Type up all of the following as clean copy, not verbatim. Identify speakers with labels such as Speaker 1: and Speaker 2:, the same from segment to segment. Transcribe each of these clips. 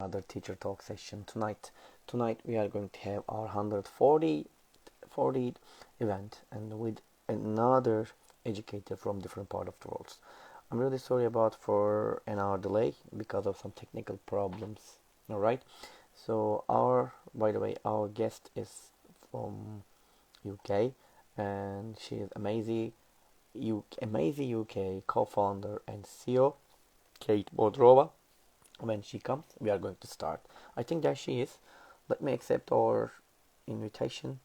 Speaker 1: Another teacher talk session tonight. Tonight we are going to have our 140 event and with another educator from different part of the world. I'm really sorry about for an hour delay because of some technical problems. All right. So by the way, our guest is from UK and she is Amazy UK co-founder and CEO Kate Bodrova. When she comes, we are going to start. I think that she is. Let me accept our invitation.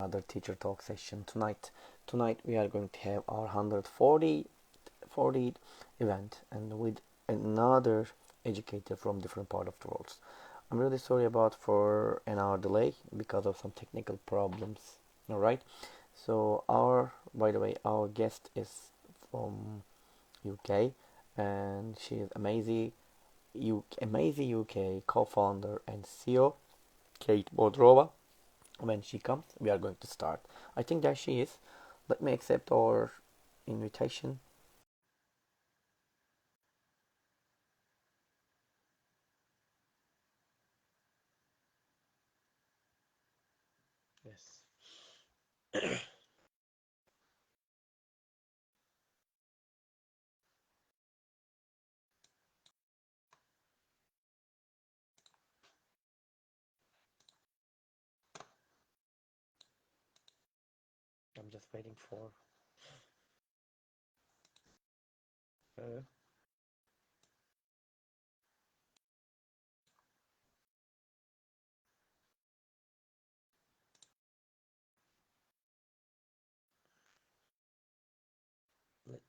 Speaker 1: Another teacher talk session tonight. Tonight we are going to have our 140 event and with another educator from different part of the world. I'm really sorry about for an hour delay because of some technical problems. All right. So by the way, our guest is from UK and she is Amazy UK co-founder and CEO Kate Bodrova. When she comes, we are going to start. I think that she is. Let me accept our invitation. Yes. I'm just waiting for. Uh, Let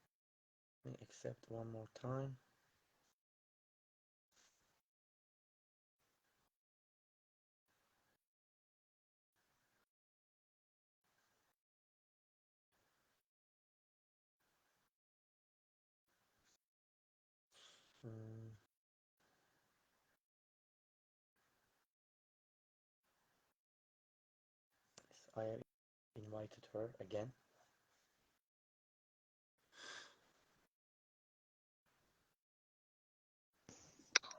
Speaker 1: me accept one more time. Mm, yes, I have invited her again.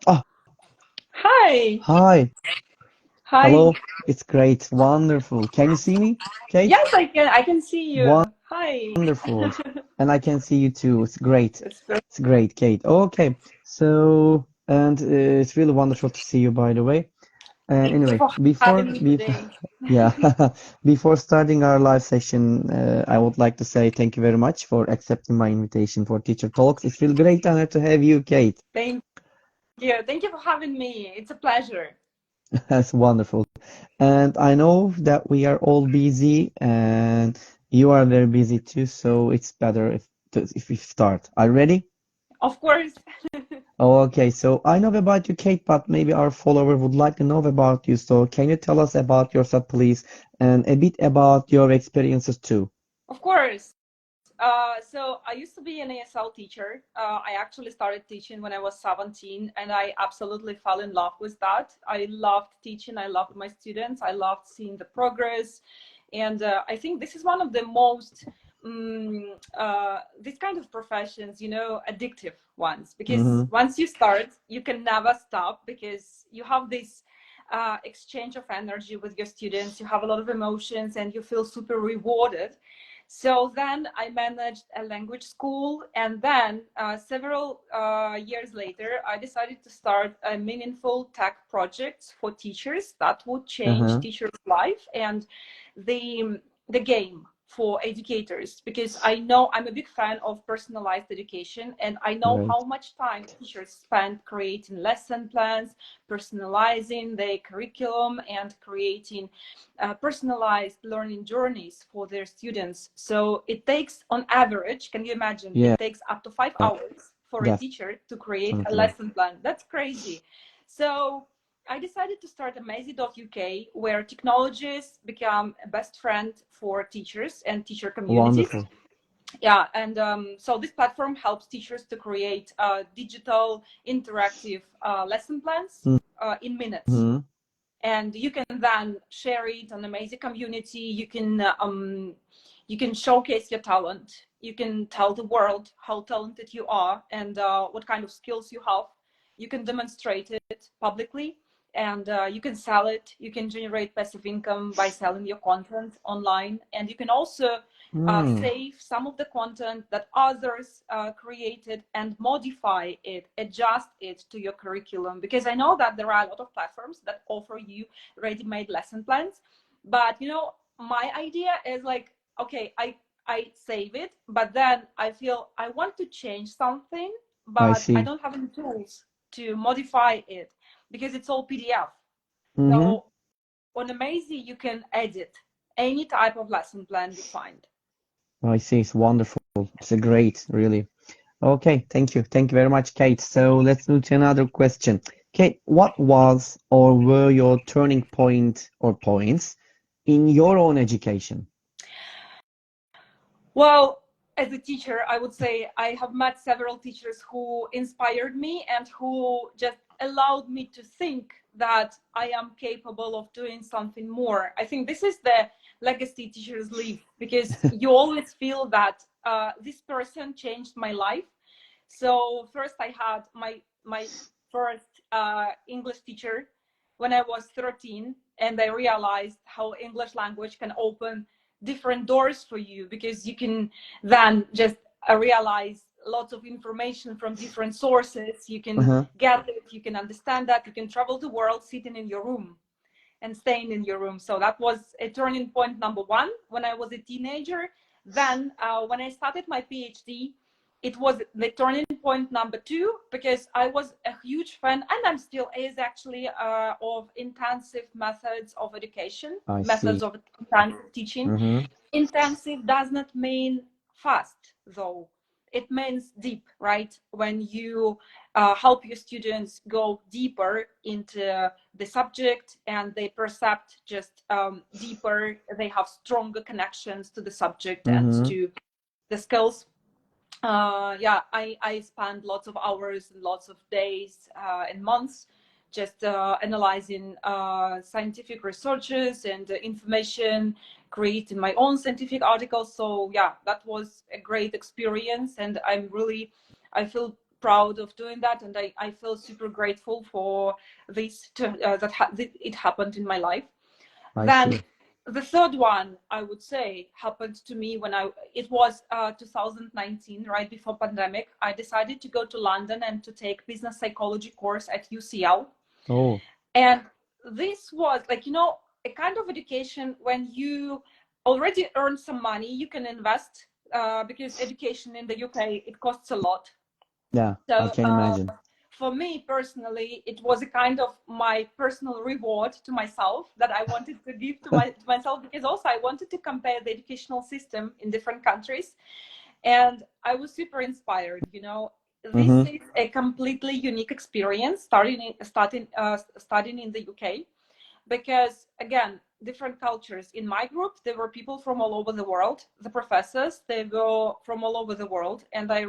Speaker 1: Oh,
Speaker 2: Hi.
Speaker 1: hi.
Speaker 2: Hi.
Speaker 1: Hello. It's great. Wonderful. Can you see me, Kate?
Speaker 2: Yes, I can. I can see you. Hi.
Speaker 1: Wonderful. And I can see you too. It's great.
Speaker 2: That's great.
Speaker 1: It's great, Kate. Okay. It's really wonderful to see you, by the way. And
Speaker 2: Thank you
Speaker 1: anyway,
Speaker 2: for having me today.
Speaker 1: yeah, before starting our live session, I would like to say thank you very much for accepting my invitation for Teacher Talks. It's really great honor to have you, Kate.
Speaker 2: Thank you. Thank you for having me. It's a pleasure.
Speaker 1: That's wonderful. And I know that we are all busy and you are very busy too, so it's better if we start. Are you ready?
Speaker 2: Of course.
Speaker 1: Okay, so I know about you, Kate, but maybe our follower would like to know about you. So can you tell us about yourself, please, and a bit about your experiences too?
Speaker 2: Of course. So I used to be an ASL teacher. I actually started teaching when I was 17, and I absolutely fell in love with that. I loved teaching. I loved my students. I loved seeing the progress. And I think this is one of the most this kind of professions, addictive ones, because
Speaker 1: Mm-hmm.
Speaker 2: once you start, you can never stop because you have this exchange of energy with your students. You have a lot of emotions and you feel super rewarded. So then I managed a language school, and then several years later, I decided to start a meaningful tech projects for teachers that would change
Speaker 1: Uh-huh.
Speaker 2: teachers' life and the game for educators, because I know I'm a big fan of personalized education, and I know
Speaker 1: Great.
Speaker 2: how much time teachers spend creating lesson plans, personalizing their curriculum, and creating personalized learning journeys for their students. So it takes, on average, can you imagine,
Speaker 1: Yeah,
Speaker 2: it takes up to 5 hours for a teacher to create a
Speaker 1: definitely.
Speaker 2: lesson plan. That's crazy. So I decided to start Amazy.uk, where technologies become a best friend for teachers and teacher communities.
Speaker 1: Wonderful.
Speaker 2: Yeah, and so this platform helps teachers to create digital interactive lesson plans in minutes,
Speaker 1: Mm-hmm.
Speaker 2: and you can then share it on Amazy community. You can showcase your talent. You can tell the world how talented you are and what kind of skills you have. you can demonstrate it publicly, and you can sell it. You can generate passive income by selling your content online, and you can also save some of the content that others created and modify it, adjust it to your curriculum. Because I know that there are a lot of platforms that offer you ready-made lesson plans, but you know, my idea is like, okay, I save it, but then I feel I want to change something,
Speaker 1: I
Speaker 2: but I
Speaker 1: see.
Speaker 2: don't have any tools to modify it because it's all PDF.
Speaker 1: Mm-hmm.
Speaker 2: So on Amazy, you can edit any type of lesson plan you find.
Speaker 1: I see. It's wonderful. It's a great, really. Okay, thank you. Thank you very much, Kate. So let's move to another question. Kate, what was or were your turning point or points in your own education?
Speaker 2: Well, as a teacher, I would say I have met several teachers who inspired me and who just allowed me to think that I am capable of doing something more. I think this is the legacy teachers leave, because you always feel that this person changed my life. So first I had my first English teacher when I was 13, and I realized how English language can open different doors for you, because you can then just realize lots of information from different sources. You can
Speaker 1: Uh-huh.
Speaker 2: get it, you can understand that, you can travel the world sitting in your room and staying in your room. So that was a turning point number one when I was a teenager. Then when I started my PhD, it was the turning point number two, because I was a huge fan, and I'm still is actually, of intensive methods of education,
Speaker 1: I
Speaker 2: methods
Speaker 1: see.
Speaker 2: of intensive teaching.
Speaker 1: Mm-hmm.
Speaker 2: Intensive does not mean fast, though. It means deep, right? When you help your students go deeper into the subject, and they percept just deeper, they have stronger connections to the subject and
Speaker 1: Mm-hmm.
Speaker 2: to the skills. Yeah, I spent lots of hours and lots of days and months just analyzing scientific researches and information, creating my own scientific articles. So yeah, that was a great experience, and I feel proud of doing that, and I feel super grateful for this that it happened in my life.
Speaker 1: I
Speaker 2: Then
Speaker 1: see.
Speaker 2: the third one, I would say, happened to me when it was 2019, right before pandemic. I decided to go to London and to take business psychology course at UCL.
Speaker 1: Oh,
Speaker 2: And this was like, you know, a kind of education when you already earn some money, you can invest, because education in the UK, it costs a lot.
Speaker 1: yeah, I
Speaker 2: So
Speaker 1: can imagine.
Speaker 2: for me personally, it was a kind of my personal reward to myself that I wanted to give to myself, because also I wanted to compare the educational system in different countries. And I was super inspired, you know. This
Speaker 1: Mm-hmm.
Speaker 2: is a completely unique experience studying in the UK, because again, different cultures. In my group, there were people from all over the world. The professors, they were from all over the world, and I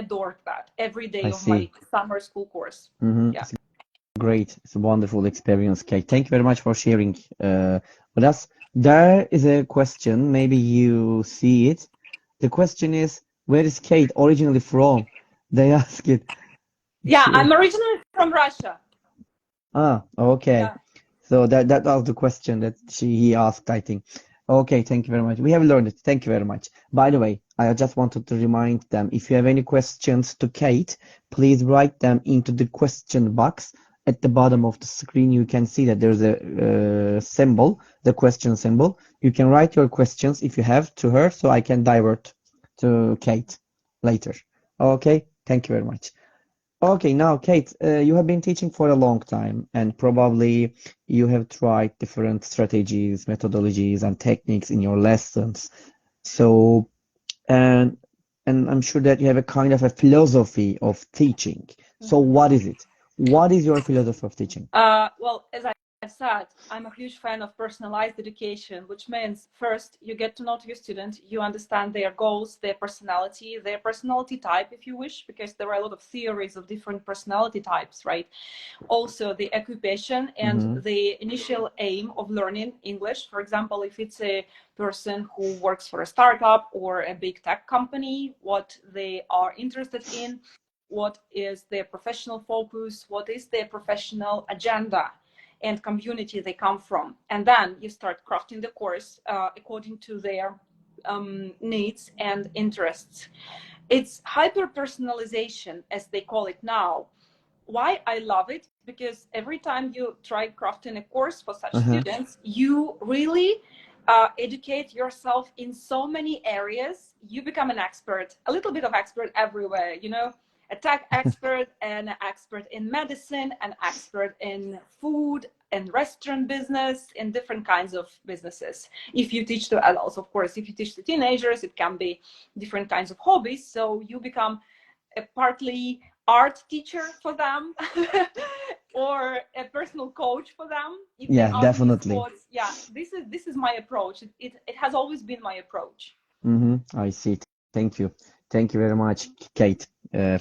Speaker 2: adored that every day
Speaker 1: I
Speaker 2: of my
Speaker 1: see.
Speaker 2: summer school course.
Speaker 1: Mm-hmm.
Speaker 2: Yeah.
Speaker 1: It's great. It's a wonderful experience, Kate. Thank you very much for sharing with us. There is a question, maybe you see it. The question is, where is Kate originally from? They ask it.
Speaker 2: Yeah,
Speaker 1: She,
Speaker 2: I'm originally from Russia.
Speaker 1: okay.
Speaker 2: Yeah.
Speaker 1: So that was the question that he asked, I think. Okay, thank you very much. We have learned it. Thank you very much. By the way, I just wanted to remind them, if you have any questions to Kate, please write them into the question box at the bottom of the screen. You can see that there's a symbol, the question symbol. You can write your questions if you have to her, so I can divert to Kate later. Okay, thank you very much. Okay, now, Kate, you have been teaching for a long time, and probably you have tried different strategies, methodologies, and techniques in your lessons. So, and I'm sure that you have a kind of a philosophy of teaching. So,
Speaker 2: Mhm.
Speaker 1: what is it? What is your philosophy of teaching?
Speaker 2: Well, as I said, I'm a huge fan of personalized education, which means first you get to know your student, you understand their goals, their personality type, if you wish, because there are a lot of theories of different personality types, right? Also, the occupation and
Speaker 1: Mm-hmm.
Speaker 2: the initial aim of learning English. For example, if it's a person who works for a startup or a big tech company, what they are interested in, what is their professional focus, what is their professional agenda and community they come from. And then you start crafting the course according to their needs and interests. It's hyper personalization, as they call it now. Why I love it? Because every time you try crafting a course for such students, you really educate yourself in so many areas. You become an expert, a little bit of expert everywhere, you know, a tech expert, an expert in medicine, an expert in food and restaurant business, in different kinds of businesses. If you teach to adults, of course, if you teach to teenagers, it can be different kinds of hobbies. So you become a partly art teacher for them or a personal coach for them if they
Speaker 1: Yeah,
Speaker 2: are in
Speaker 1: definitely.
Speaker 2: sports. Yeah, this is my approach. It has always been my approach.
Speaker 1: I see. Thank you. Thank you very much, Kate,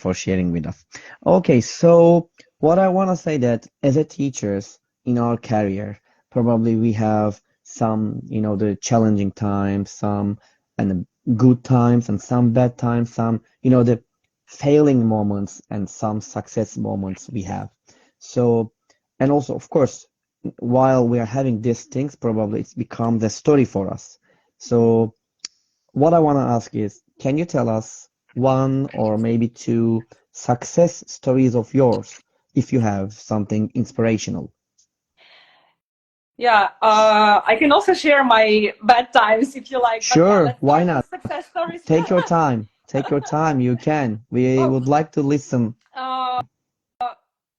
Speaker 1: for sharing with us. Okay, so what I want to say that as a teachers in our career, probably we have some, the challenging times, some and the good times and some bad times, some, the failing moments and some success moments we have. So, and also, of course, while we are having these things, probably it's become the story for us. So, what I want to ask is, can you tell us one or maybe two success stories of yours, if you have something inspirational?
Speaker 2: Yeah, I can also share my bad times if you like, but yeah,
Speaker 1: Sure,
Speaker 2: let's
Speaker 1: why
Speaker 2: start with
Speaker 1: not?
Speaker 2: success stories.
Speaker 1: Take your time. Take your time. You can. We
Speaker 2: Oh,
Speaker 1: would like to listen.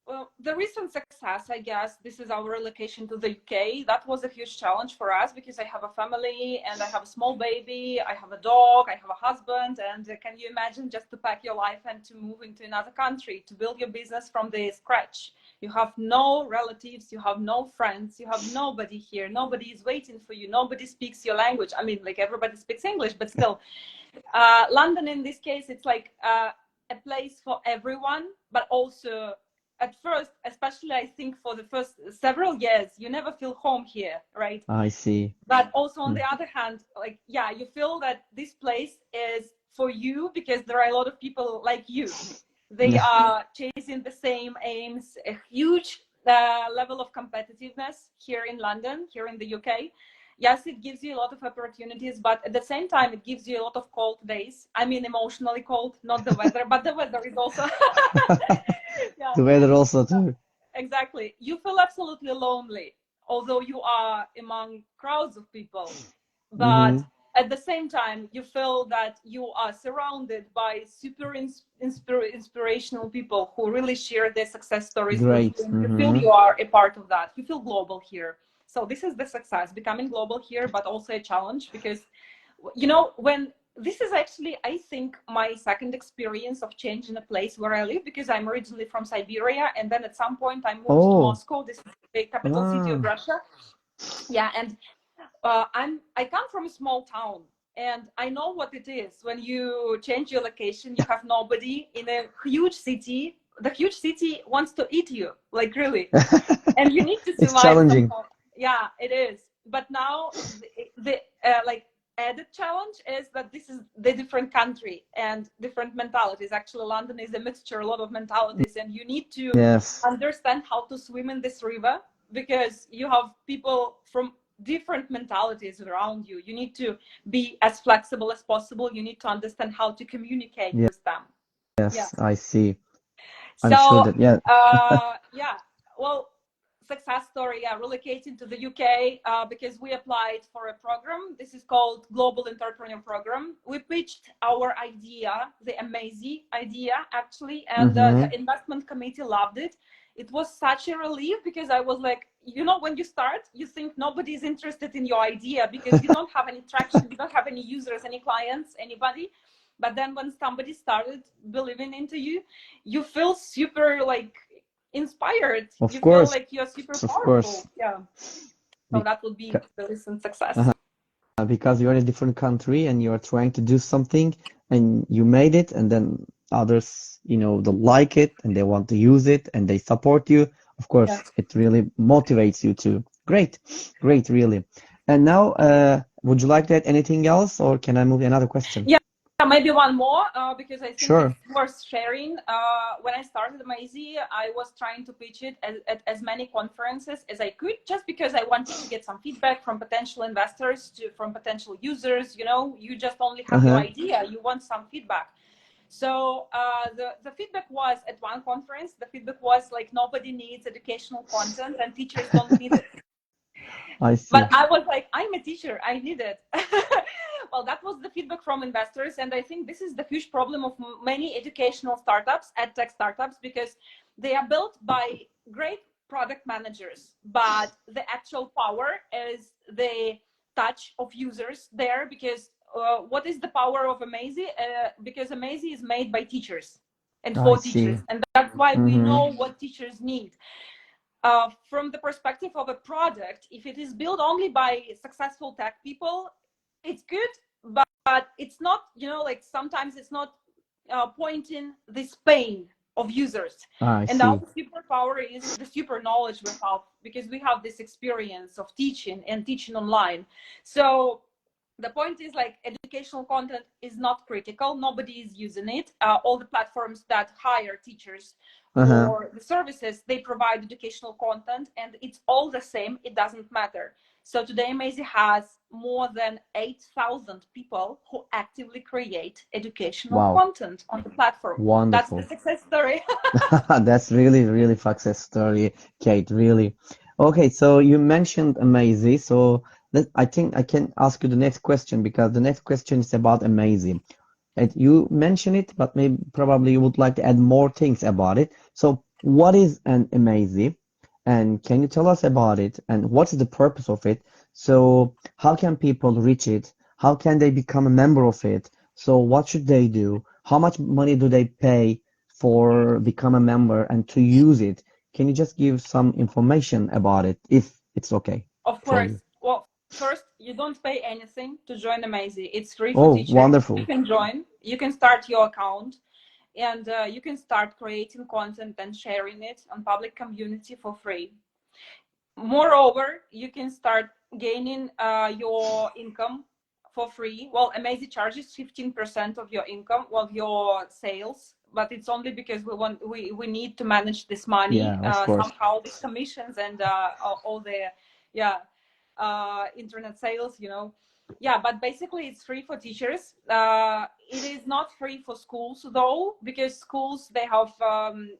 Speaker 2: well, the recent success, I guess, this is our relocation to the UK. That was a huge challenge for us because I have a family and I have a small baby, I have a dog, I have a husband. And can you imagine just to pack your life and to move into another country, to build your business from the scratch? You have no relatives, you have no friends, you have nobody here, nobody is waiting for you, nobody speaks your language. I mean, like everybody speaks English, but still, London in this case, it's like a place for everyone, but also at first, especially I think for the first several years, you never feel home here, right?
Speaker 1: I see.
Speaker 2: But also on the other hand, like, yeah, you feel that this place is for you because there are a lot of people like you. They are chasing the same aims, a huge level of competitiveness here in London, here in the UK. Yes, it gives you a lot of opportunities, but at the same time, it gives you a lot of cold days. I mean, emotionally cold, not the weather, but the weather is also. Yeah,
Speaker 1: The weather also too.
Speaker 2: exactly. You feel absolutely lonely, although you are among crowds of people. But
Speaker 1: Mm-hmm.
Speaker 2: at the same time, you feel that you are surrounded by super inspirational people who really share their success stories with
Speaker 1: Great.
Speaker 2: you. And you feel
Speaker 1: Mm-hmm.
Speaker 2: you are a part of that. You feel global here. So this is the success, becoming global here, but also a challenge because, you know, when this is actually, I think, my second experience of changing a place where I live because I'm originally from Siberia. And then at some point I moved to
Speaker 1: Oh,
Speaker 2: Moscow. This is the capital city of
Speaker 1: ah,
Speaker 2: Russia. Yeah. And I come from a small town, and I know what it is when you change your location. You have nobody in a huge city. The huge city wants to eat you, like really, and you need to
Speaker 1: it's
Speaker 2: survive
Speaker 1: challenging.
Speaker 2: somehow. Yeah, it is. But now the like added challenge is that this is the different country and different mentalities. Actually, London is a mixture, a lot of mentalities, and you need to
Speaker 1: Yes.
Speaker 2: understand how to swim in this river because you have people from different mentalities around you. You need to be as flexible as possible. You need to understand how to communicate with them. Yeah.
Speaker 1: Yes, I see. I'm sure
Speaker 2: So,
Speaker 1: that, yeah.
Speaker 2: yeah, well, success story, yeah, relocating to the UK because we applied for a program. This is called Global Entrepreneur Program. We pitched our idea, the Amazy idea, actually, and
Speaker 1: Mm-hmm.
Speaker 2: the investment committee loved it. It was such a relief because I was like, you know, when you start, you think nobody is interested in your idea because you don't have any traction, you don't have any users, any clients, anybody. But then when somebody started believing into you, you feel super like inspired.
Speaker 1: Of
Speaker 2: You feel
Speaker 1: course,
Speaker 2: like you're super
Speaker 1: of course.
Speaker 2: powerful. Yeah. So that would be
Speaker 1: Beca-
Speaker 2: the recent success.
Speaker 1: uh because you're in a different country and you're trying to do something and you made it, and then others, they like it and they want to use it and they support you. Of
Speaker 2: Yeah.
Speaker 1: course, it really motivates you to. Great, great, really. And now, would you like to add anything else, or can I move to another question?
Speaker 2: Yeah. maybe one more, because I think
Speaker 1: Sure.
Speaker 2: it's worth sharing. When I started Amazy, I was trying to pitch it at as many conferences as I could, just because I wanted to get some feedback from potential investors, from potential users. You know, you just only have your
Speaker 1: Uh-huh.
Speaker 2: idea, you want some feedback. So the feedback was, at one conference, the feedback was like, nobody needs educational content and teachers don't need it.
Speaker 1: I
Speaker 2: But
Speaker 1: see.
Speaker 2: I was like, I'm a teacher, I need it. Well, that was the feedback from investors. And I think this is the huge problem of many educational startups, ed tech startups, because they are built by great product managers, but the actual power is the touch of users there. Because what is the power of Amazy? Because Amazy is made by teachers and
Speaker 1: I
Speaker 2: for
Speaker 1: see.
Speaker 2: teachers. And that's why we
Speaker 1: Mm-hmm.
Speaker 2: know what teachers need. From the perspective of a product, if it is built only by successful tech people, it's good, but it's not, you know, like sometimes it's not pointing this pain of users.
Speaker 1: I
Speaker 2: And our
Speaker 1: see.
Speaker 2: superpower is the super knowledge we have, because we have this experience of teaching and teaching online. So the point is, like, educational content is not critical, nobody is using it. All the platforms that hire teachers
Speaker 1: Uh-huh.
Speaker 2: for the services, they provide educational content, and it's all the same, it doesn't matter. So today Amazy has more than 8,000 people who actively create educational
Speaker 1: Wow.
Speaker 2: content on the platform. That's the
Speaker 1: Wonderful.
Speaker 2: success story.
Speaker 1: That's really, really success story, Kate, really. Okay, so you mentioned Amazy, so I think I can ask you the next question because the next question is about Amazy. And you mentioned it, but maybe probably you would like to add more things about it. So what is an Amazy? And can you tell us about it? And what is the purpose of it? So how can people reach it? How can they become a member of it? So what should they do? How much money do they pay for become a member and to use it? Can you just give some information about it if it's okay
Speaker 2: Of
Speaker 1: for you?
Speaker 2: course. Well, first, you don't pay anything to join Amazy. It's free for
Speaker 1: Oh,
Speaker 2: teachers. You
Speaker 1: wonderful.
Speaker 2: can join, you can start your account, and you can start creating content and sharing it on public community for free. Moreover, you can start gaining your income for free. Well, Amazy charges 15% of your income, of your sales, but it's only because we need to manage this money
Speaker 1: Yeah, of course.
Speaker 2: somehow, these commissions and all the, yeah, internet sales, you know. Yeah, but basically it's free for teachers. It is not free for schools though, because schools, they have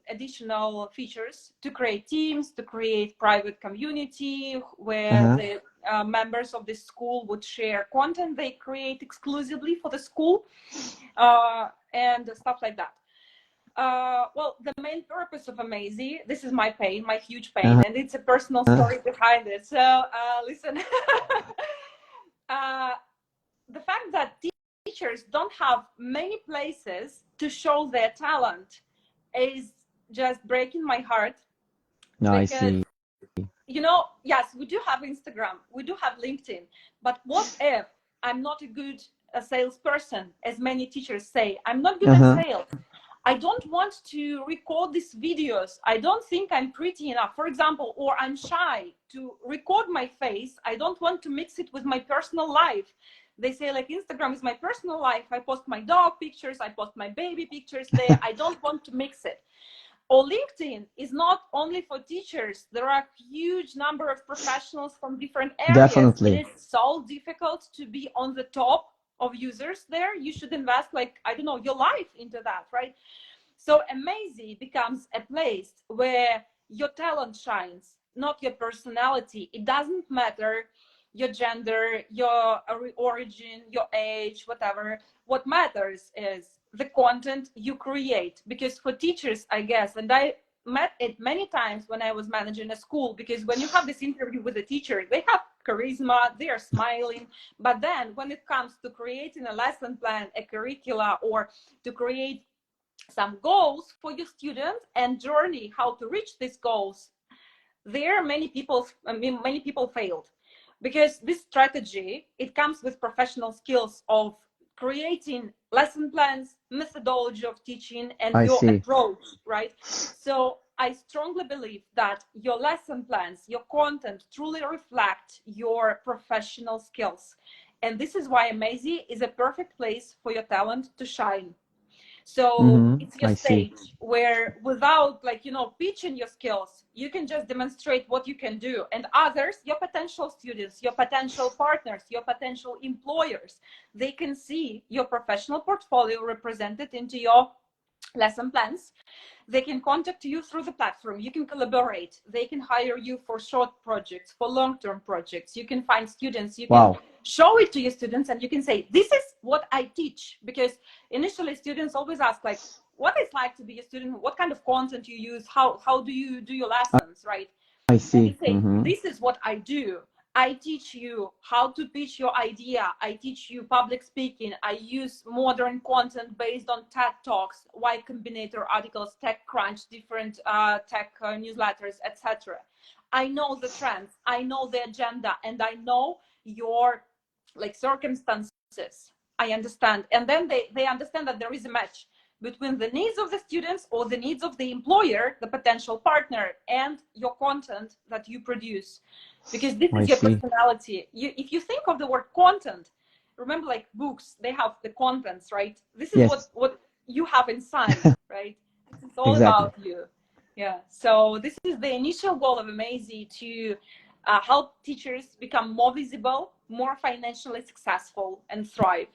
Speaker 2: additional features to create teams, to create private community where
Speaker 1: Uh-huh.
Speaker 2: the members of the school would share content they create exclusively for the school, and stuff like that. Well, the main purpose of Amazy, this is my pain, my huge pain, and it's a personal
Speaker 1: Uh-huh.
Speaker 2: story behind it. So listen. uh, the fact that teachers don't have many places to show their talent is just breaking my heart,
Speaker 1: I
Speaker 2: because,
Speaker 1: see.
Speaker 2: you know, yes, we do have Instagram, we do have LinkedIn, but what if I'm not a good salesperson, as many teachers say? I'm not good at
Speaker 1: Uh-huh.
Speaker 2: sales. I don't want to record these videos. I don't think I'm pretty enough, for example, or I'm shy to record my face. I don't want to mix it with my personal life. They say, like, Instagram is my personal life. I post my dog pictures, I post my baby pictures there. I don't want to mix it. Or LinkedIn is not only for teachers. There are a huge number of professionals from different areas. It
Speaker 1: Definitely.
Speaker 2: is so difficult to be on the top of users there. You should invest, like, I don't know, your life into that, right? So Amazy becomes a place where your talent shines, not your personality. It doesn't matter your gender, your origin, your age, whatever. What matters is the content you create. Because for teachers, I guess, and I met it many times when I was managing a school, because when you have this interview with a teacher, they have charisma, they are smiling, but then when it comes to creating a lesson plan, a curricula, or to create some goals for your students and journey how to reach these goals, there many people failed, because this strategy, it comes with professional skills of creating lesson plans, methodology of teaching, and
Speaker 1: I
Speaker 2: your
Speaker 1: see.
Speaker 2: approach, right? So I strongly believe that your lesson plans, your content truly reflect your professional skills. And this is why Amazy is a perfect place for your talent to shine. So it's your
Speaker 1: I see.
Speaker 2: stage where, without pitching your skills, you can just demonstrate what you can do. And others, your potential students, your potential partners, your potential employers, they can see your professional portfolio represented into your lesson plans. They can contact you through the platform. You can collaborate. They can hire you for short projects, for long-term projects. You can find students. You can show it to your students, and you can say, this is what I teach. Because initially students always ask, like, what it's like to be a student, what kind of content you use, how do you do your lessons, right?
Speaker 1: I
Speaker 2: And you
Speaker 1: see.
Speaker 2: say, this is what I do. I teach you how to pitch your idea. I teach you public speaking. I use modern content based on TED Talks, Y Combinator articles, TechCrunch, different tech newsletters, etc. I know the trends. I know the agenda, and I know your circumstances. I understand. And then they understand that there is a match between the needs of the students or the needs of the employer, the potential partner, and your content that you produce. Because this is your personality. If you think of the word content, remember, like books, they have the contents, right? This is what you have inside, right? This is all about you. Yeah. So this is the initial goal of Amazy, to help teachers become more visible, more financially successful, and thrive.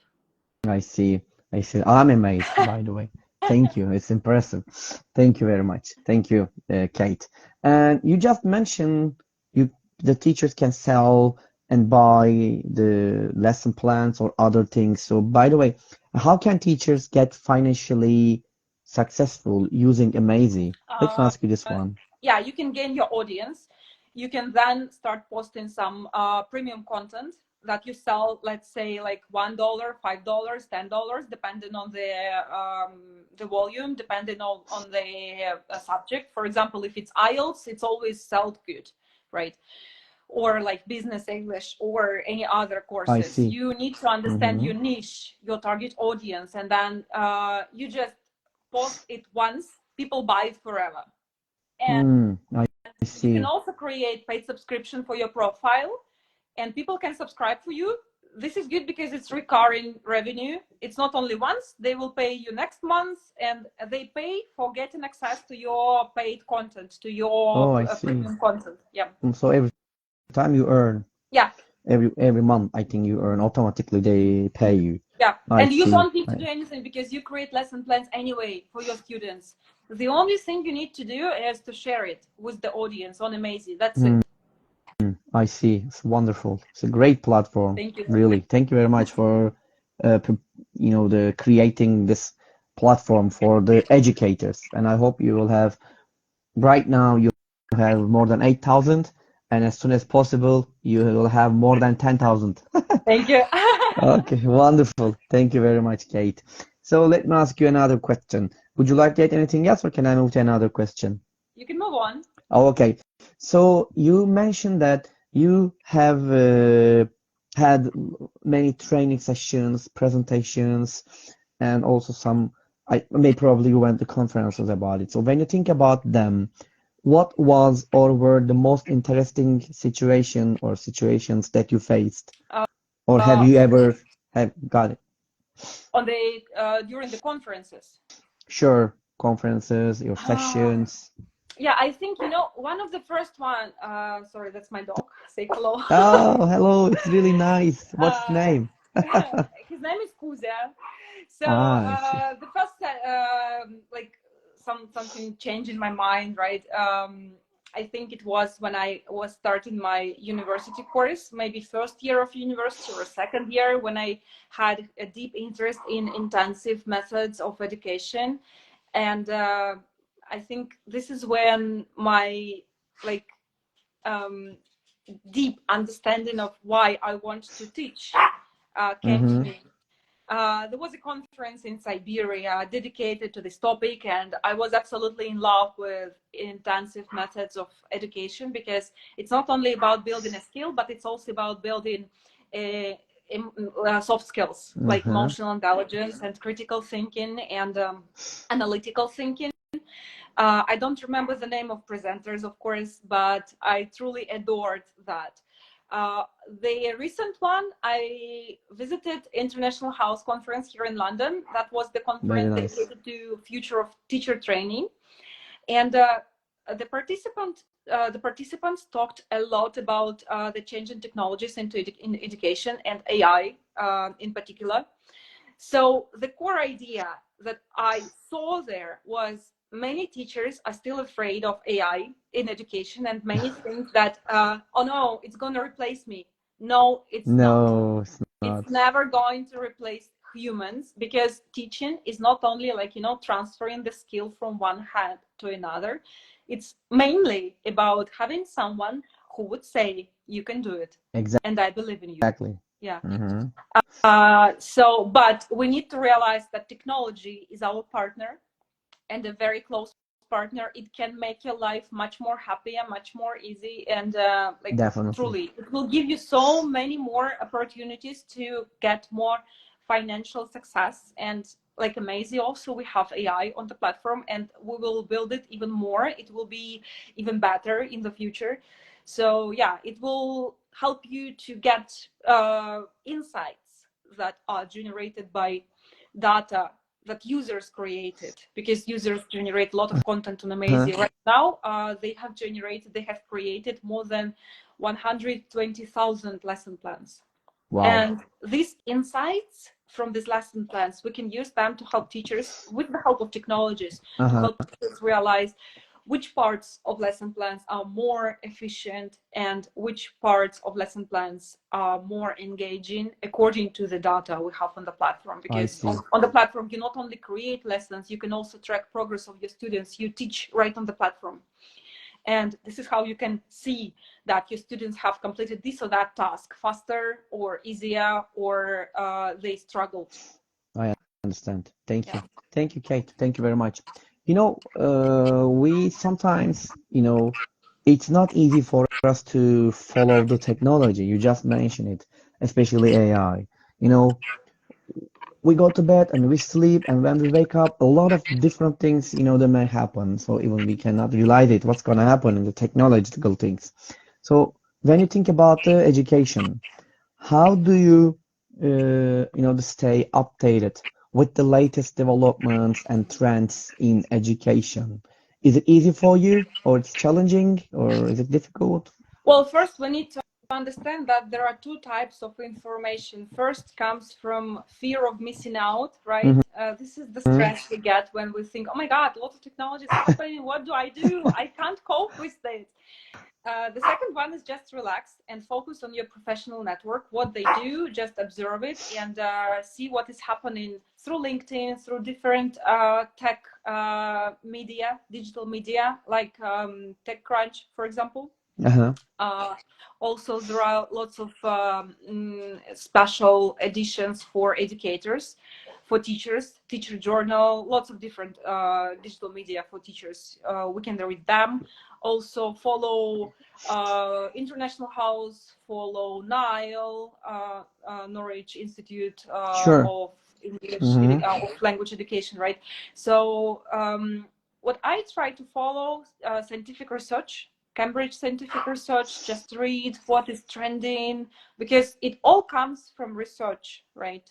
Speaker 1: I see. I see. I'm amazed, by the way. Thank you. It's impressive. Thank you very much. Thank you, Kate. And you just mentioned the teachers can sell and buy the lesson plans or other things. So, by the way, how can teachers get financially successful using Amazy? Let me ask you this one.
Speaker 2: Yeah, you can gain your audience. You can then start posting some premium content that you sell, let's say like $1, $5, $10, depending on the volume, depending on the subject. For example, if it's IELTS, it's always sold good, right? Or like business English or any other courses. You need to understand your niche, your target audience, and then you just post it once, people buy it forever. And
Speaker 1: I
Speaker 2: you can
Speaker 1: see.
Speaker 2: also create paid subscription for your profile, and people can subscribe for you. This is good because it's recurring revenue. It's not only once, they will pay you next month, and they pay for getting access to your paid content, to your premium content. Yeah.
Speaker 1: So every time you earn,
Speaker 2: yeah,
Speaker 1: every month, I think you earn automatically. They pay you.
Speaker 2: yeah.
Speaker 1: I
Speaker 2: And you
Speaker 1: see.
Speaker 2: don't need to do anything because you create lesson plans anyway for your students. The only thing you need to do is to share it with the audience on Amazy. That's it.
Speaker 1: I see. It's wonderful. It's a great platform.
Speaker 2: Thank you.
Speaker 1: Really. Thank you very much for the creating this platform for the educators. And I hope you will have, right now you have more than 8,000, and as soon as possible you will have more than 10,000.
Speaker 2: Thank you.
Speaker 1: Okay, wonderful. Thank you very much, Kate. So let me ask you another question. Would you like to add anything else, or can I move to another question?
Speaker 2: You can move on.
Speaker 1: Oh, okay. So you mentioned that you have had many training sessions, presentations, and also some, probably you went to conferences about it. So when you think about them, what was or were the most interesting situation or situations that you faced? Or have you ever got it?
Speaker 2: On the during the conferences?
Speaker 1: Sure, conferences, your sessions.
Speaker 2: Yeah, I think one of the first one. Sorry, that's my dog. Say hello.
Speaker 1: Oh, hello! It's really nice. What's his name?
Speaker 2: His name is Kuzia. So
Speaker 1: I see.
Speaker 2: the first like something changed in my mind, right? I think it was when I was starting my university course, maybe first year of university or second year, when I had a deep interest in intensive methods of education. And I think this is when my deep understanding of why I want to teach came to me. There was a conference in Siberia dedicated to this topic, and I was absolutely in love with intensive methods of education, because it's not only about building a skill, but it's also about building soft skills like emotional intelligence and critical thinking and analytical thinking. I don't remember the name of presenters, of course, but I truly adored that. The recent one, I visited International House Conference here in London. That was the
Speaker 1: Very
Speaker 2: conference
Speaker 1: nice.
Speaker 2: dedicated to future of teacher training. And the participants talked a lot about the change in technologies in education and AI in particular. So the core idea that I saw there was many teachers are still afraid of AI in education, and many think that, oh no, it's going to replace me. No, it's not.
Speaker 1: No, it's
Speaker 2: It's
Speaker 1: not.
Speaker 2: never going to replace humans, because teaching is not only like, transferring the skill from one hand to another. It's mainly about having someone who would say, you can do it, and I believe in you.
Speaker 1: Exactly.
Speaker 2: Yeah.
Speaker 1: Mm-hmm.
Speaker 2: But we need to realize that technology is our partner, and a very close partner. It can make your life much more happier, much more easy, and like
Speaker 1: Definitely.
Speaker 2: truly, it will give you so many more opportunities to get more financial success. And like Amazy, also we have AI on the platform, and we will build it even more. It will be even better in the future. So yeah, it will help you to get insights that are generated by data that users created, because users generate a lot of content on Amazy. Right now, they have created more than 120,000 lesson plans.
Speaker 1: Wow.
Speaker 2: And these insights from these lesson plans, we can use them to help teachers, with the help of technologies, to help teachers realize which parts of lesson plans are more efficient and which parts of lesson plans are more engaging according to the data we have on the platform. Because on the platform, you not only create lessons, you can also track progress of your students. You teach right on the platform. And this is how you can see that your students have completed this or that task faster or easier, or they struggled.
Speaker 1: I understand. Thank you. Thank you, Kate. Thank you very much. We sometimes, it's not easy for us to follow the technology. You just mentioned it, especially AI. We go to bed and we sleep, and when we wake up, a lot of different things, that may happen. So even we cannot realize it, what's going to happen in the technological things. So when you think about the education, how do you, stay updated with the latest developments and trends in education? Is it easy for you, or it's challenging, or is it difficult?
Speaker 2: Well, first we need to understand that there are two types of information. First comes from fear of missing out, right? This is the stress we get when we think, oh my God, a lot of technology is happening. What do? I can't cope with this. The second one is just relax and focus on your professional network, what they do, just observe it, and see what is happening through LinkedIn, through different tech media, digital media, like TechCrunch, for example. Also, there are lots of special editions for educators, for teachers, teacher journal, lots of different digital media for teachers. We can read them. Also follow International House, follow Nile, Norwich Institute of English, of language education, right? So what I try to follow, scientific research, Cambridge scientific research, just read what is trending, because it all comes from research, right?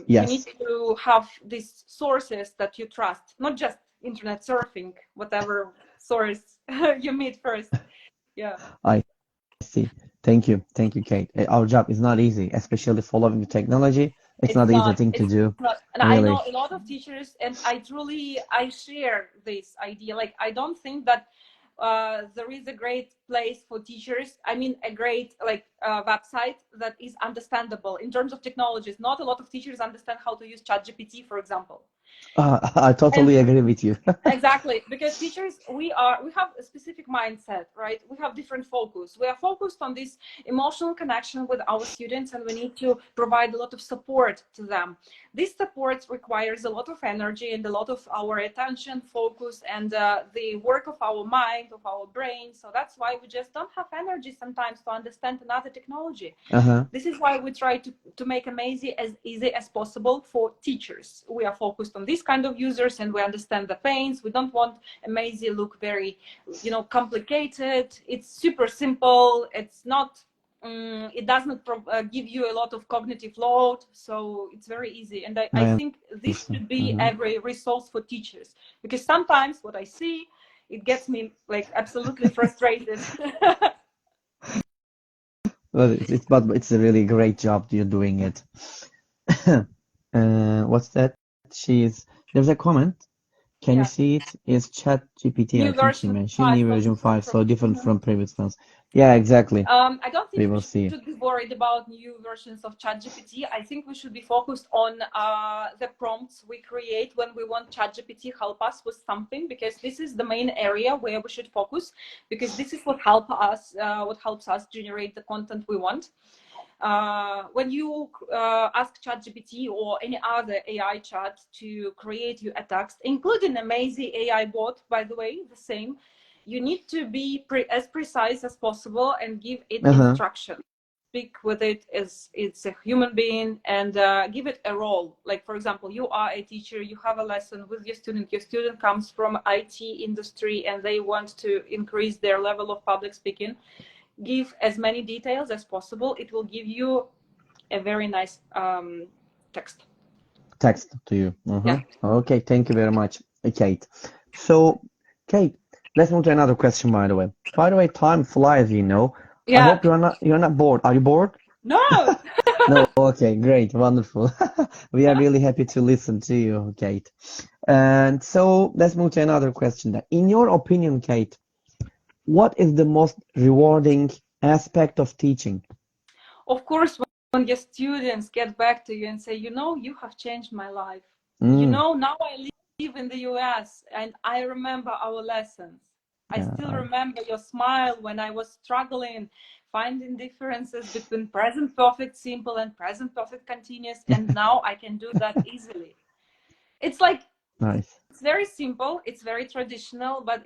Speaker 2: You need to have these sources that you trust, not just internet surfing, whatever source you meet first. Yeah.
Speaker 1: I see. Thank you. Thank you, Kate. Our job is not easy, especially following the technology. It's not an easy thing to do.
Speaker 2: And I know a lot of teachers, and I share this idea. Like, I don't think that there is a great place for teachers. I mean, a great website that is understandable in terms of technologies. Not a lot of teachers understand how to use ChatGPT, for example.
Speaker 1: I totally agree with you.
Speaker 2: Exactly, because teachers, we have a specific mindset, right? We have different focus. We are focused on this emotional connection with our students, and we need to provide a lot of support to them. This support requires a lot of energy and a lot of our attention, focus, and the work of our mind, of our brain. So that's why we just don't have energy sometimes to understand another technology. This is why we try to make Amazy as easy as possible for teachers. We are focused on this kind of users, and we understand the pains. We don't want Amazy look very, complicated. It's super simple. It's not It does not give you a lot of cognitive load, so it's very easy. And I
Speaker 1: I
Speaker 2: think this
Speaker 1: understand.
Speaker 2: should be every resource for teachers, because sometimes what I see, it gets me like absolutely frustrated.
Speaker 1: Well, but it's a really great job you're doing it. What's that? There's a comment. Can you
Speaker 2: Yeah,
Speaker 1: see it? Is Chat GPT, I
Speaker 2: new
Speaker 1: think she
Speaker 2: version
Speaker 1: mentioned,
Speaker 2: 5
Speaker 1: new
Speaker 2: will
Speaker 1: version
Speaker 2: different
Speaker 1: 5,
Speaker 2: from.
Speaker 1: so different
Speaker 2: Mhm.
Speaker 1: from previous ones. Yeah, exactly.
Speaker 2: I don't
Speaker 1: We
Speaker 2: think we
Speaker 1: will see.
Speaker 2: should be worried about new versions of ChatGPT. I think we should be focused on the prompts we create when we want ChatGPT help us with something, because this is the main area where we should focus, because this is what helps us generate the content we want. When you ask ChatGPT or any other AI chat to create you a text, including Amazy AI bot, by the way, the same, you need to be as precise as possible and give it
Speaker 1: Uh-huh.
Speaker 2: instruction. Speak with it as it's a human being, and give it a role. Like, for example, you are a teacher, you have a lesson with your student. Your student comes from IT industry and they want to increase their level of public speaking. Give as many details as possible. It will give you a very nice text.
Speaker 1: Text to you.
Speaker 2: Yeah.
Speaker 1: Okay, thank you very much, Kate. So, Kate, let's move to another question, by the way. By the way, time flies, you know. I
Speaker 2: Yeah.
Speaker 1: hope you're not bored. Are you bored?
Speaker 2: No.
Speaker 1: No, okay, great, wonderful. We are really happy to listen to you, Kate. And so let's move to another question then. In your opinion, Kate, what is the most rewarding aspect of teaching?
Speaker 2: Of course, when your students get back to you and say, you have changed my life.
Speaker 1: Mm,
Speaker 2: Now I live in the US and I remember our lessons. I
Speaker 1: yeah,
Speaker 2: still remember your smile when I was struggling, finding differences between present perfect simple and present perfect continuous. And now I can do that easily. It's like,
Speaker 1: nice.
Speaker 2: it's very simple, it's very traditional, but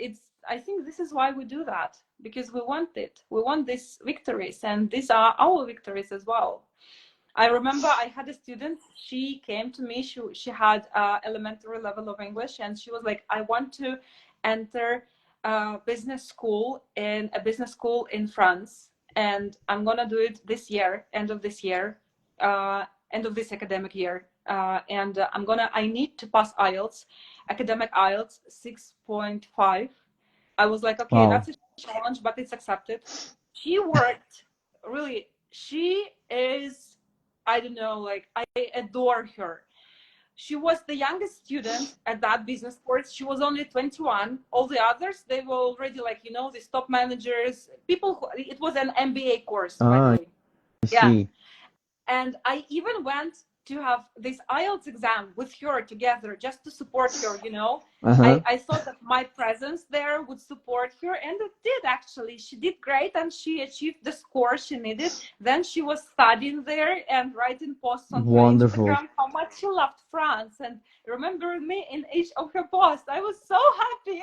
Speaker 2: I think this is why we do that, because we want it. We want these victories, and these are our victories as well. I remember I had a student, she came to me, she had elementary level of English, and she was like, I want to enter a business school in France, and I'm gonna do it this year, end of this academic year. And I need to pass IELTS, academic IELTS 6.5. I was like, okay,
Speaker 1: Wow,
Speaker 2: that's a challenge, but it's accepted. She worked really, she is, I don't know, like, I adore her. She was the youngest student at that business course. She was only 21. All the others, they were already like, these top managers, it was an MBA course, by the
Speaker 1: ah,
Speaker 2: way.
Speaker 1: I
Speaker 2: Yeah.
Speaker 1: see.
Speaker 2: And I even went to have this IELTS exam with her together just to support her.
Speaker 1: Uh-huh.
Speaker 2: I thought that my presence there would support her, and it did actually. She did great and she achieved the score she needed. Then she was studying there and writing posts on her
Speaker 1: Wonderful.
Speaker 2: Instagram how much she loved France and remembering me in each of her posts. I was so happy.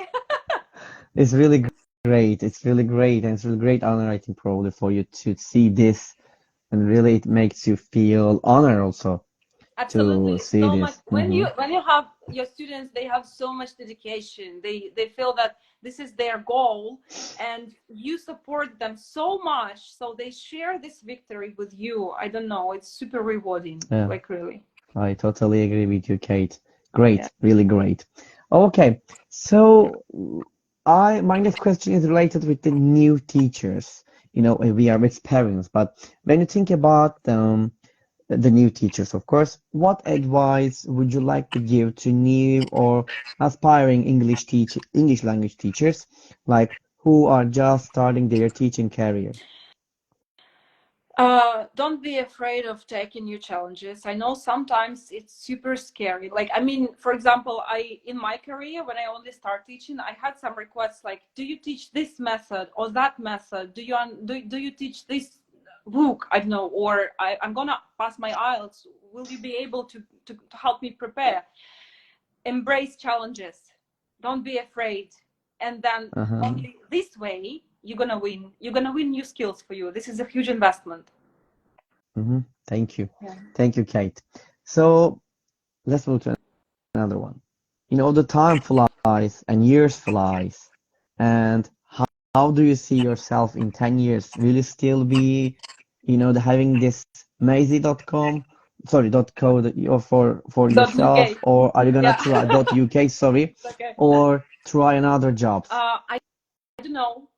Speaker 1: It's really great. It's really great, and it's really great honor, I think, probably for you to see this, and really it makes you feel honor also to
Speaker 2: Absolutely,
Speaker 1: see
Speaker 2: so much.
Speaker 1: this.
Speaker 2: When you have your students, they have so much dedication. They feel that this is their goal, and you support them so much, so they share this victory with you. I don't know, it's super rewarding,
Speaker 1: Yeah,
Speaker 2: like, really.
Speaker 1: I totally agree with you, Kate.
Speaker 2: Yeah.
Speaker 1: Great, really great. Okay, so I my next question is related with the new teachers. We are experienced, but when you think about the new teachers, of course, what advice would you like to give to new or aspiring English language teachers, like who are just starting their teaching career?
Speaker 2: Don't be afraid of taking new challenges. I know sometimes it's super scary. Like, I mean, for example, in my career, when I only start teaching, I had some requests like, do you teach this method or that method? Do you teach this book? I don't know, or I'm gonna pass my IELTS. Will you be able to help me prepare? Embrace challenges. Don't be afraid. And then
Speaker 1: Uh-huh.
Speaker 2: only this way you're gonna win. You're gonna win new skills for you. This is a huge investment.
Speaker 1: Thank you.
Speaker 2: Yeah.
Speaker 1: Thank you, Kate. So let's move to another one. The time flies and years flies. And how do you see yourself in 10 years? Will you still be having this Amazy.com, sorry, .co for yourself,
Speaker 2: .uk.
Speaker 1: or are you gonna
Speaker 2: Yeah.
Speaker 1: try .uk, sorry,
Speaker 2: Okay.
Speaker 1: or try another jobs?
Speaker 2: I don't know.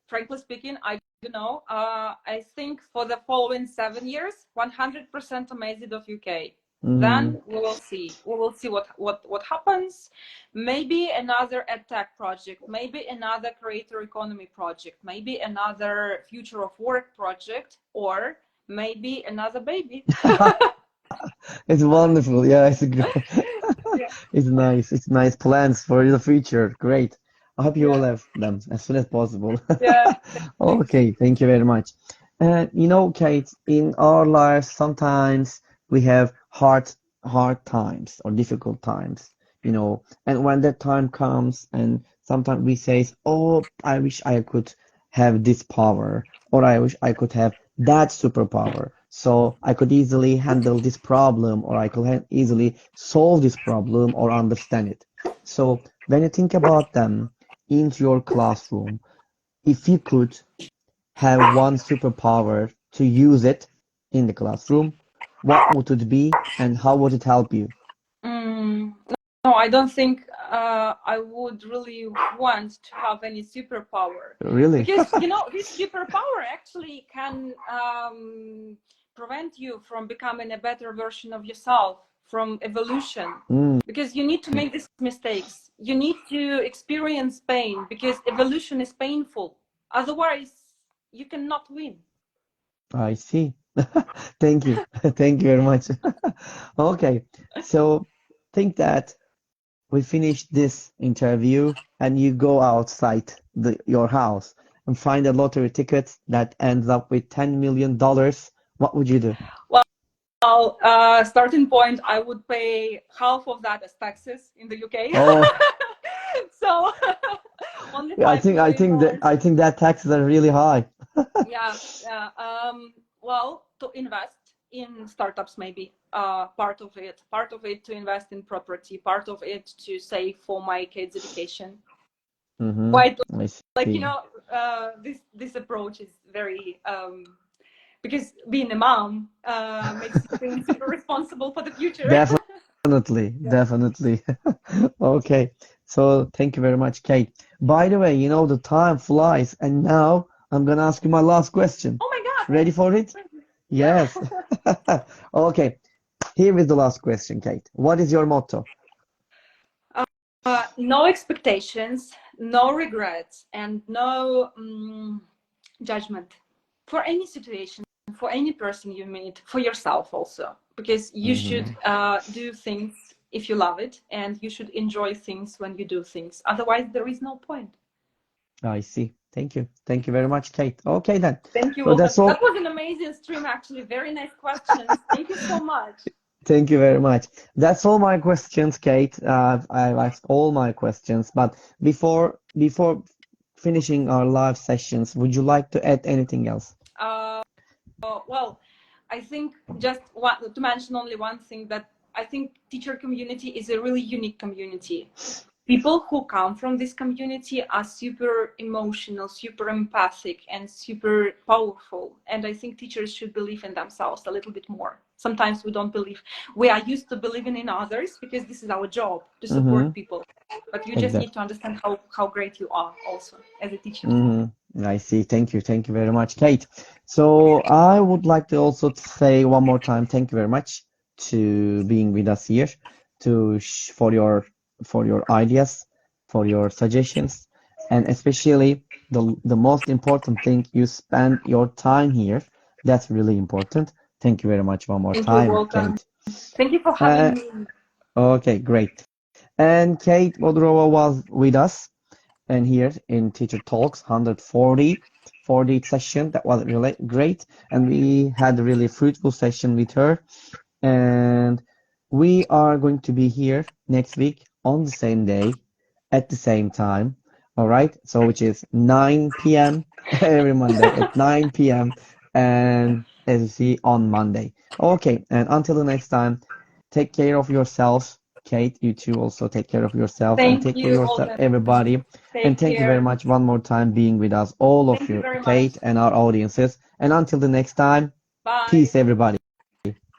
Speaker 2: Frankly speaking, I don't know. I think for the following 7 years, 100% Amazy.uk.
Speaker 1: Mm,
Speaker 2: Then we will see. We will see what happens. Maybe another edtech project, maybe another creator economy project, maybe another future of work project, or maybe another baby.
Speaker 1: it's wonderful. Yeah, it's great.
Speaker 2: Yeah,
Speaker 1: It's nice. It's nice plans for the future. Great. I hope you
Speaker 2: yeah,
Speaker 1: will have them as soon as possible.
Speaker 2: yeah. Thank you.
Speaker 1: Okay, thank you very much. Kate, in our lives, sometimes we have hard times or difficult times, and when that time comes, and sometimes we say, "Oh, I wish I could have this power," or "I wish I could have that superpower, so I could easily handle this problem, or I could easily solve this problem or understand it." So when you think about them into your classroom, if you could have one superpower to use it in the classroom, what would it be and how would it help you?
Speaker 2: Mm, no, I don't think I would really want to have any superpower
Speaker 1: Really?
Speaker 2: because this superpower actually can prevent you from becoming a better version of yourself, from evolution.
Speaker 1: Mm,
Speaker 2: Because you need to make these mistakes. You need to experience pain because evolution is painful. Otherwise, you cannot win.
Speaker 1: I see. Thank you. Thank you very much. Okay, so think that we finish this interview and you go outside your house and find a lottery ticket that ends up with $10 million. What would you do?
Speaker 2: Well, starting point, I would pay half of that as taxes in the UK.
Speaker 1: Oh,
Speaker 2: So only
Speaker 1: I
Speaker 2: five
Speaker 1: think I
Speaker 2: million
Speaker 1: think that
Speaker 2: dollars.
Speaker 1: I think that taxes are really high.
Speaker 2: Yeah, yeah. Well, to invest in startups, maybe part of it to invest in property, part of it to save for my kids' education.
Speaker 1: Mm-hmm.
Speaker 2: Quite
Speaker 1: I
Speaker 2: like
Speaker 1: see.
Speaker 2: this approach is very because being a mom makes you feel super responsible for the future.
Speaker 1: Definitely, definitely. Okay. So thank you very much, Kate. By the way, the time flies, and now I'm gonna ask you my last question.
Speaker 2: Oh my God,
Speaker 1: Ready for it? Yes.
Speaker 2: yeah.
Speaker 1: Okay. Here is the last question, Kate. What is your motto?
Speaker 2: No expectations, no regrets, and no judgment for any situation, for any person you meet, for yourself also, because you should
Speaker 1: Hmm.
Speaker 2: do things if you love it, and you should enjoy things when you do things. Otherwise, there is no point.
Speaker 1: I see. Thank you. Thank you very much, Kate. Okay then.
Speaker 2: Thank you,
Speaker 1: So
Speaker 2: Wolfgang.
Speaker 1: that's
Speaker 2: That
Speaker 1: all.
Speaker 2: was an amazing stream, actually. Very nice questions. Thank you so much.
Speaker 1: Thank you very much. That's all my questions, Kate. I've asked all my questions, but before finishing our live sessions, would you like to add anything else?
Speaker 2: Uh, well, I think to mention only one thing, that I think teacher community is a really unique community. People who come from this community are super emotional, super empathic, and super powerful. And I think teachers should believe in themselves a little bit more. Sometimes we don't believe. We are used to believing in others because this is our job to
Speaker 1: Mm-hmm.
Speaker 2: support people. But you just need
Speaker 1: Exactly.
Speaker 2: to understand how great you are also as a teacher.
Speaker 1: Mm-hmm. I see. Thank you. Thank you very much, Kate. So I would like to also say one more time, thank you very much to being with us here, for your ideas, for your suggestions, and especially the most important thing, you spend your time here. That's really important. Thank you very much one more
Speaker 2: Thank you,
Speaker 1: time,
Speaker 2: welcome.
Speaker 1: Kate.
Speaker 2: Thank you for having
Speaker 1: Uh,
Speaker 2: me.
Speaker 1: okay, great. And Kate Bodrova was with us and here in Teacher Talks 140 session. That was really great, and we had a really fruitful session with her. And we are going to be here next week on the same day at the same time. All right, so which is 9 p.m. every Monday at 9 p.m. and as you see on Monday. Okay, and until the next time, take care of yourselves. Kate, you too also take care of yourselves and
Speaker 2: Thank
Speaker 1: take care of
Speaker 2: you,
Speaker 1: yourself,
Speaker 2: welcome.
Speaker 1: everybody. And
Speaker 2: Take
Speaker 1: thank you very
Speaker 2: care.
Speaker 1: much one more time being with us, all of
Speaker 2: Thank you
Speaker 1: you,
Speaker 2: very much.
Speaker 1: Kate and our audiences. And until the next time,
Speaker 2: Bye.
Speaker 1: Peace, everybody,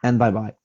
Speaker 1: and bye bye.